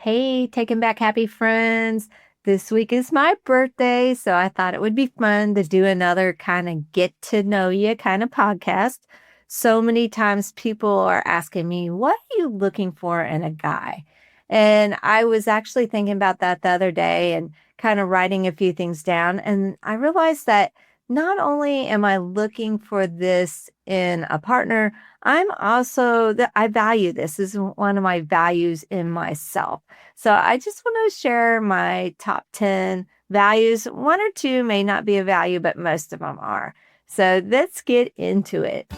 Hey, Taking Back Happy friends. This week is my birthday, so I thought it would be fun to do another kind of get to know you kind of podcast. So many times people are asking me, what are you looking for in a guy? And I was actually thinking about that the other day and kind of writing a few things down. And I realized that not only am I looking for this in a partner, I value this. This is one of my values in myself. So I just want to share my top 10 values. One or two may not be a value, but most of them are. So let's get into it.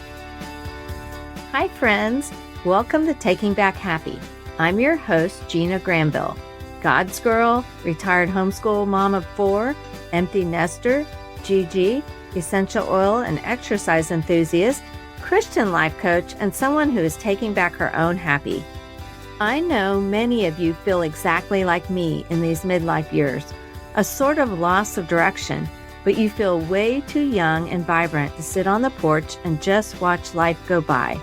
Hi, friends. Welcome to Taking Back Happy. I'm your host, Gina Granville, God's girl, retired homeschool mom of 4, empty nester, GG, essential oil and exercise enthusiast, Christian life coach, and someone who is taking back her own happy. I know many of you feel exactly like me in these midlife years, a sort of loss of direction, but you feel way too young and vibrant to sit on the porch and just watch life go by.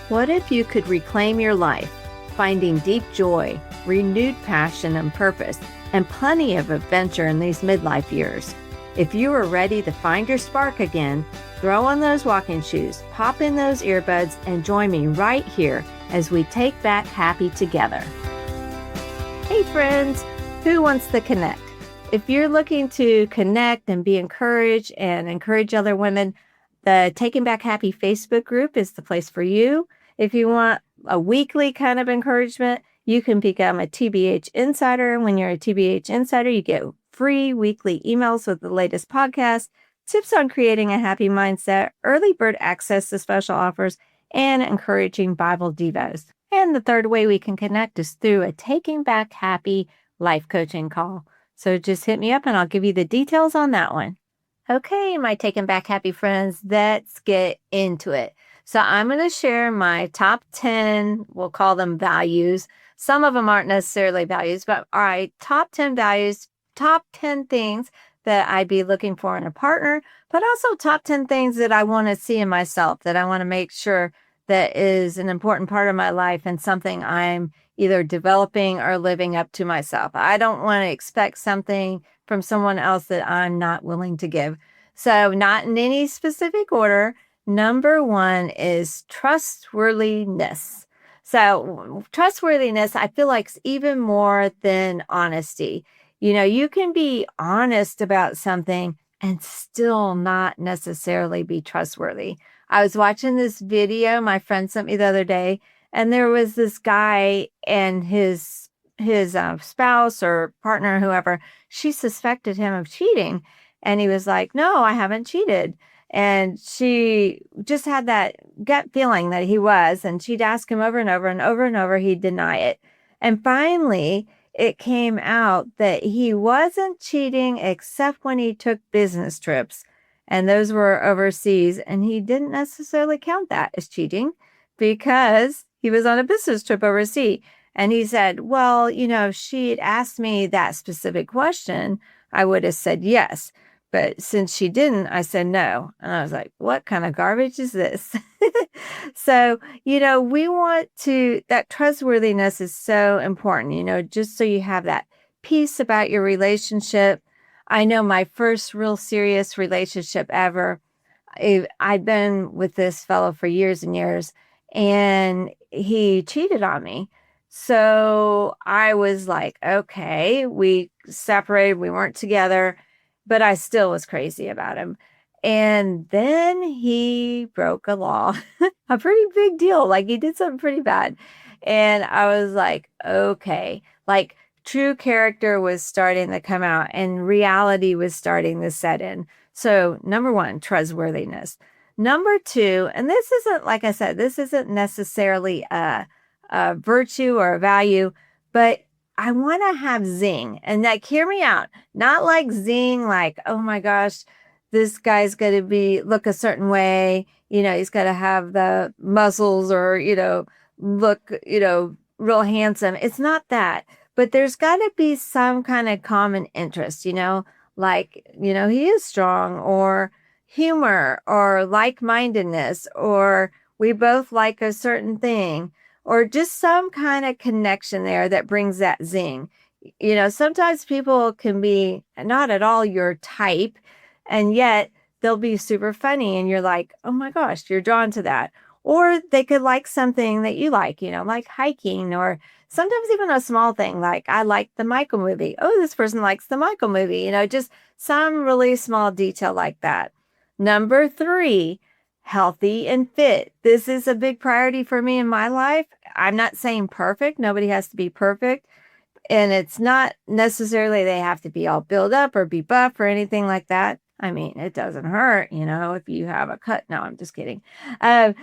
What if you could reclaim your life, finding deep joy, renewed passion and purpose, and plenty of adventure in these midlife years? If you are ready to find your spark again, throw on those walking shoes, pop in those earbuds, and join me right here as we take back happy together. Hey friends, who wants to connect? If you're looking to connect and be encouraged and encourage other women, the Taking Back Happy Facebook group is the place for you. If you want a weekly kind of encouragement, you can become a TBH Insider. When you're a TBH Insider, you get free weekly emails with the latest podcast, tips on creating a happy mindset, early bird access to special offers, and encouraging Bible devos. And the third way we can connect is through a Taking Back Happy life coaching call. So just hit me up and I'll give you the details on that one. Okay, my Taking Back Happy friends, let's get into it. So I'm going to share my top 10, we'll call them values. Some of them aren't necessarily values, but all right, top 10 values, top 10 things that I'd be looking for in a partner, but also top 10 things that I want to see in myself, that I want to make sure that is an important part of my life and something I'm either developing or living up to myself. I don't want to expect something from someone else that I'm not willing to give. So not in any specific order. Number one is trustworthiness. So trustworthiness, I feel like, is even more than honesty. You know, you can be honest about something and still not necessarily be trustworthy. I was watching this video my friend sent me the other day, and there was this guy and his spouse or partner, whoever, she suspected him of cheating. And he was like, no, I haven't cheated. And she just had that gut feeling that he was. And she'd ask him over and over and over and over. He'd deny it. And finally, it came out that he wasn't cheating except when he took business trips. And those were overseas. And he didn't necessarily count that as cheating because he was on a business trip overseas. And he said, well, you know, if she'd asked me that specific question, I would have said yes. But since she didn't, I said no. And I was like, what kind of garbage is this? So, you know, that trustworthiness is so important, you know, just so you have that peace about your relationship. I know my first real serious relationship ever, I'd been with this fellow for years and years, and he cheated on me. So I was like, okay, we separated, we weren't together, but I still was crazy about him. And then he broke a law, a pretty big deal. Like he did something pretty bad. And I was like, okay, like true character was starting to come out and reality was starting to set in. So number one, trustworthiness. Number two, and this isn't, like I said, this isn't necessarily a virtue or a value, but I want to have zing. And like, hear me out. Not like zing, like, oh my gosh, this guy's going to look a certain way. You know, he's got to have the muscles or, you know, look, you know, real handsome. It's not that, but there's got to be some kind of common interest, you know, like, you know, he is strong, or humor, or like-mindedness, or we both like a certain thing, or just some kind of connection there that brings that zing. Sometimes people can be not at all your type, and yet they'll be super funny, and you're like, oh my gosh, you're drawn to that. Or they could like something that you like hiking, or sometimes even a small thing like I like the Michael movie. Oh, this person likes the Michael movie, just some really small detail like that. Number 3, healthy and fit. This is a big priority for me in my life. I'm not saying perfect. Nobody has to be perfect. And it's not necessarily they have to be all built up or be buff or anything like that. I mean, it doesn't hurt, if you have a cut. No, I'm just kidding. But,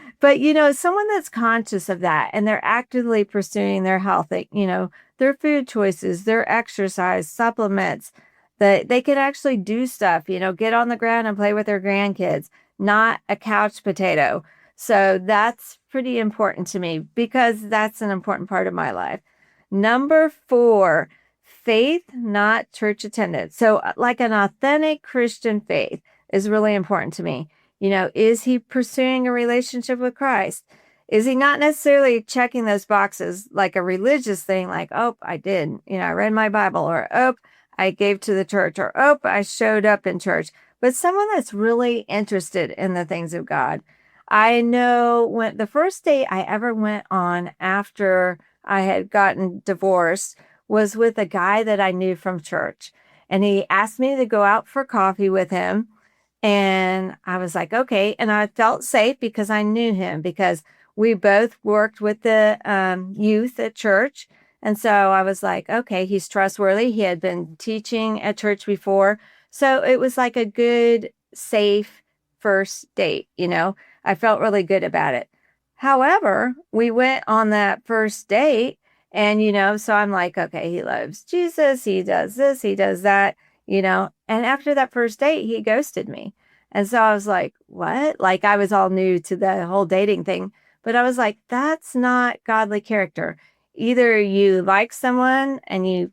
someone that's conscious of that and they're actively pursuing their health, their food choices, their exercise, supplements, that they can actually do stuff, get on the ground and play with their grandkids, not a couch potato. So that's pretty important to me because that's an important part of my life. Number 4, faith, not church attendance. So, like an authentic Christian faith is really important to me. Is he pursuing a relationship with Christ? Is he not necessarily checking those boxes like a religious thing, like, oh, I did, I read my Bible, or, oh, I gave to the church, or, oh, I showed up in church, but someone that's really interested in the things of God. I know when the first date I ever went on after I had gotten divorced was with a guy that I knew from church. And he asked me to go out for coffee with him. And I was like, okay. And I felt safe because I knew him, because we both worked with the youth at church. And so I was like, okay, he's trustworthy. He had been teaching at church before. So it was like a good, safe first date. I felt really good about it. However, we went on that first date and, so I'm like, okay, he loves Jesus. He does this, he does that, and after that first date, he ghosted me. And so I was like, what? Like I was all new to the whole dating thing, but I was like, that's not godly character. Either you like someone and you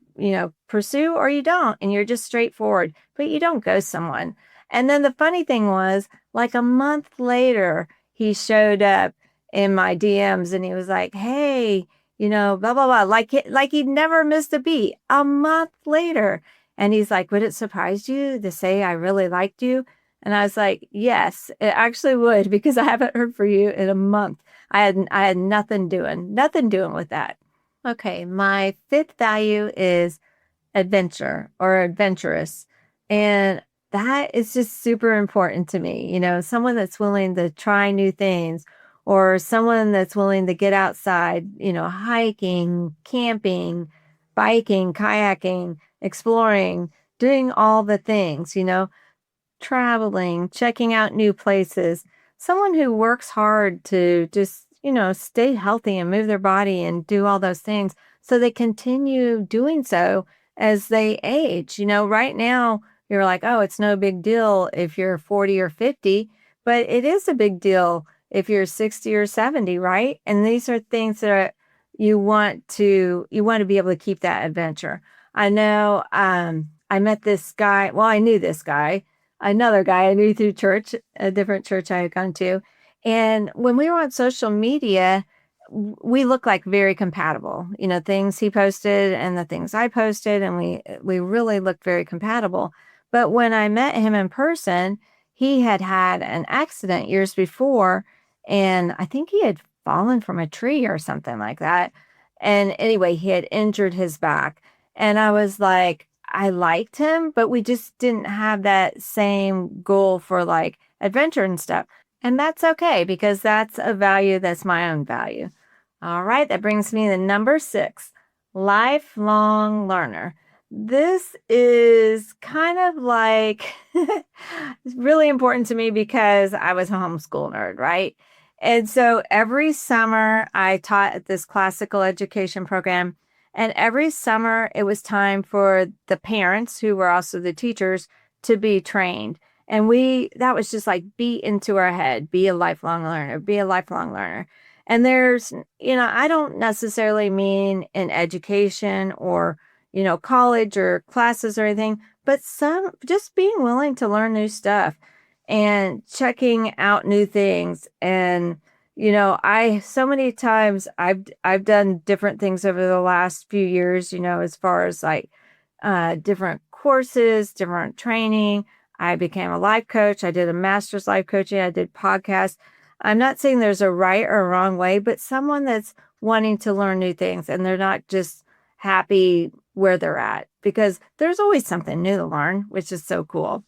pursue, or you don't, and you're just straightforward, but you don't ghost someone. And then the funny thing was, like a month later, he showed up in my DMs and he was like, hey, blah, blah, blah. Like he'd never missed a beat a month later. And he's like, would it surprise you to say I really liked you? And I was like, yes, it actually would, because I haven't heard from you in a month. I had nothing doing with that. Okay. My 5th value is adventure or adventurous. And that is just super important to me. Someone that's willing to try new things, or someone that's willing to get outside, hiking, camping, biking, kayaking, exploring, doing all the things, traveling, checking out new places, someone who works hard to just, stay healthy and move their body and do all those things so they continue doing so as they age. Right now you're like, oh, it's no big deal if you're 40 or 50, but it is a big deal if you're 60 or 70, right? And these are things that you want to be able to keep that adventure. I know I met this guy. Well, I knew this guy, another guy I knew through church, a different church I had gone to. And when we were on social media, we look like very compatible, things he posted and the things I posted, and we really looked very compatible. But when I met him in person, he had had an accident years before, and I think he had fallen from a tree or something like that. And anyway, he had injured his back. And I was like, I liked him, but we just didn't have that same goal for like adventure and stuff. And that's okay, because that's a value that's my own value. All right, that brings me to number 6, lifelong learner. This is kind of like it's really important to me because I was a homeschool nerd, right? And so every summer I taught at this classical education program. And every summer it was time for the parents, who were also the teachers, to be trained. And that was just like beat into our head, be a lifelong learner, be a lifelong learner. And there's, I don't necessarily mean in education or, college or classes or anything, but just being willing to learn new stuff and checking out new things and, I so many times I've done different things over the last few years, as far as like different courses, different training. I became a life coach. I did a master's life coaching. I did podcasts. I'm not saying there's a right or wrong way, but someone that's wanting to learn new things and they're not just happy where they're at, because there's always something new to learn, which is so cool.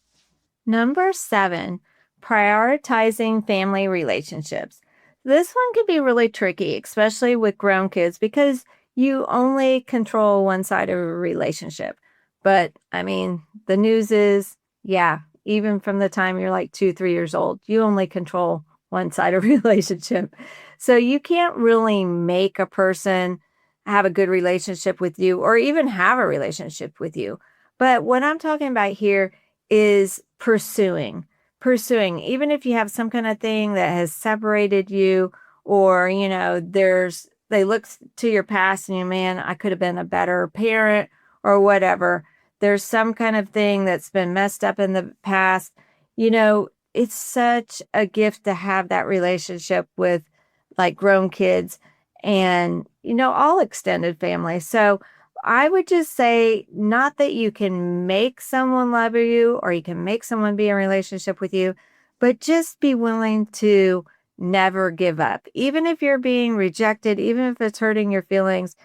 Number 7, prioritizing family relationships. This one can be really tricky, especially with grown kids, because you only control one side of a relationship. But I mean, the news is, yeah, even from the time you're like 2, 3 years old, you only control one side of a relationship. So you can't really make a person have a good relationship with you or even have a relationship with you. But what I'm talking about here is pursuing, even if you have some kind of thing that has separated you, or, they look to your past and man, I could have been a better parent or whatever. There's some kind of thing that's been messed up in the past. It's such a gift to have that relationship with like grown kids and, all extended family. So I would just say, not that you can make someone love you or you can make someone be in a relationship with you, but just be willing to never give up. Even if you're being rejected, even if it's hurting your feelings,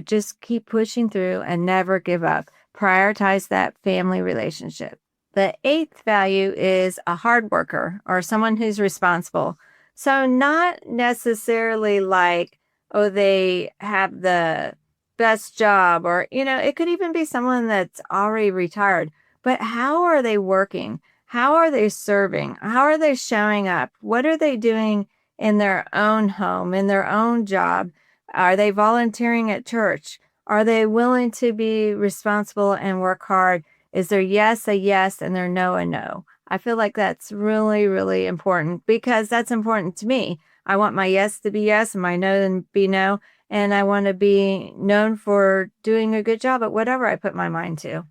just keep pushing through and never give up. Prioritize that family relationship. The 8th value is a hard worker or someone who's responsible. So not necessarily like, oh, they have the best job, or it could even be someone that's already retired, but how are they working? How are they serving? How are they showing up? What are they doing in their own home, in their own job? Are they volunteering at church? Are they willing to be responsible and work hard? Is their yes a yes and their no a no? I feel like that's really, really important, because that's important to me. I want my yes to be yes and my no to be no. And I want to be known for doing a good job at whatever I put my mind to.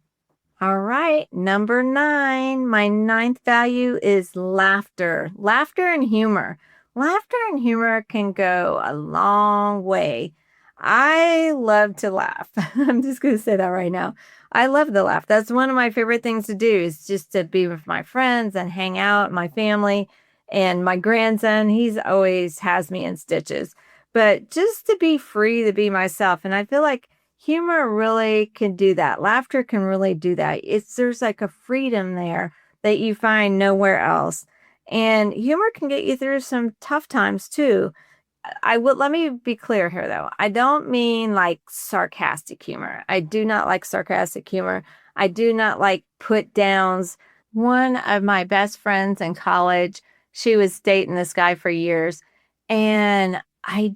All right, number 9. My 9th value is laughter. Laughter and humor. Laughter and humor can go a long way. I love to laugh. I'm just going to say that right now. I love to laugh. That's one of my favorite things to do, is just to be with my friends and hang out, my family, and my grandson. He's always has me in stitches. But just to be free to be myself. And I feel like humor really can do that. Laughter can really do that. There's like a freedom there that you find nowhere else. And humor can get you through some tough times too. Let me be clear here though. I don't mean like sarcastic humor. I do not like sarcastic humor. I do not like put downs. One of my best friends in college, she was dating this guy for years, and I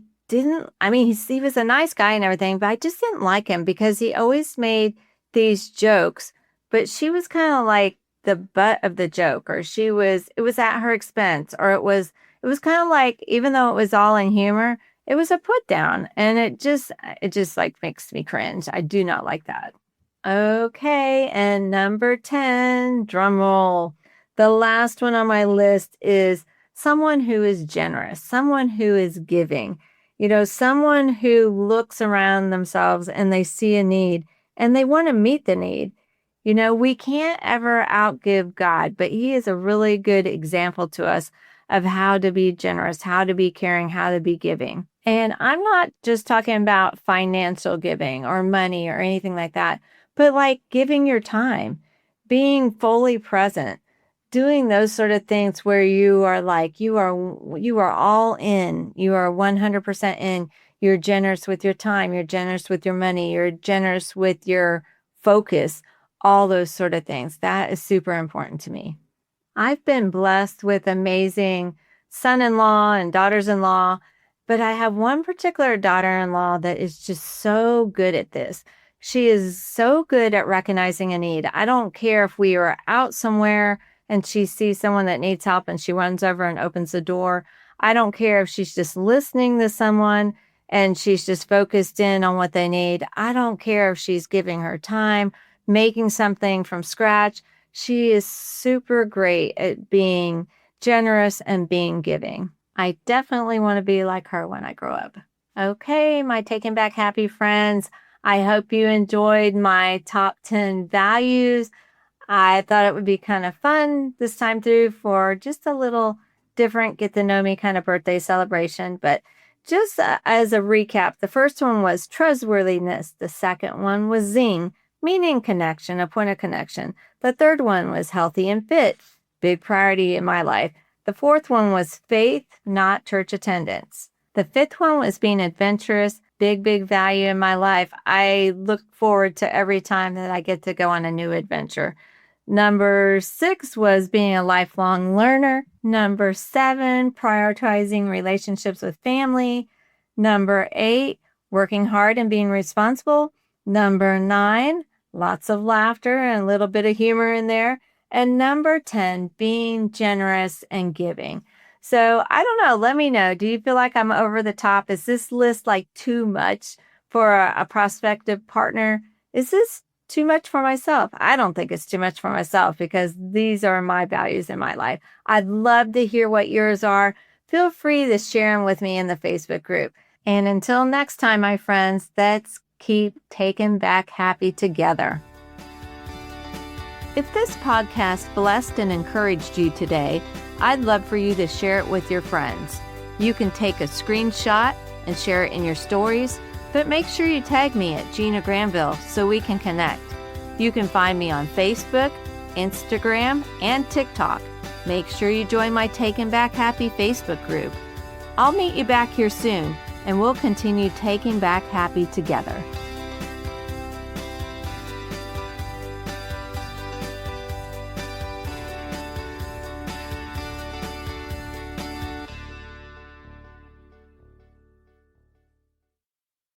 mean, he was a nice guy and everything, but I just didn't like him because he always made these jokes, but she was kind of like the butt of the joke, or it was at her expense, or it was kind of like, even though it was all in humor, it was a put down, and it just like makes me cringe. I do not like that. Okay, and number 10, drum roll. The last one on my list is someone who is generous, someone who is giving. Someone who looks around themselves and they see a need and they want to meet the need. We can't ever outgive God, but He is a really good example to us of how to be generous, how to be caring, how to be giving. And I'm not just talking about financial giving or money or anything like that, but like giving your time, being fully present, doing those sort of things where you are like, you are all in, you are 100% in, you're generous with your time, you're generous with your money, you're generous with your focus, all those sort of things. That is super important to me. I've been blessed with amazing son-in-law and daughters-in-law, but I have one particular daughter-in-law that is just so good at this. She is so good at recognizing a need. I don't care if we are out somewhere and she sees someone that needs help and she runs over and opens the door. I don't care if she's just listening to someone and she's just focused in on what they need. I don't care if she's giving her time, making something from scratch. She is super great at being generous and being giving. I definitely want to be like her when I grow up. Okay, my Taking Back Happy friends. I hope you enjoyed my top 10 values. I thought it would be kind of fun this time through for just a little different get to know me kind of birthday celebration. But just as a recap, the first one was trustworthiness. The second one was zing, meaning connection, a point of connection. The third one was healthy and fit, big priority in my life. The fourth one was faith, not church attendance. The fifth one was being adventurous, big value in my life. I look forward to every time that I get to go on a new adventure. Number 6 was being a lifelong learner. Number 7, prioritizing relationships with family. Number 8, working hard and being responsible. Number 9, lots of laughter and a little bit of humor in there. And number 10, being generous and giving. So I don't know. Let me know. Do you feel like I'm over the top? Is this list like too much for a prospective partner? Is this too much for myself? I don't think it's too much for myself because these are my values in my life. I'd love to hear what yours are. Feel free to share them with me in the Facebook group. And until next time, my friends, let's keep taking back happy together. If this podcast blessed and encouraged you today, I'd love for you to share it with your friends. You can take a screenshot and share it in your stories, but make sure you tag me at Gina Granville so we can connect. You can find me on Facebook, Instagram, and TikTok. Make sure you join my Taking Back Happy Facebook group. I'll meet you back here soon, and we'll continue taking back happy together.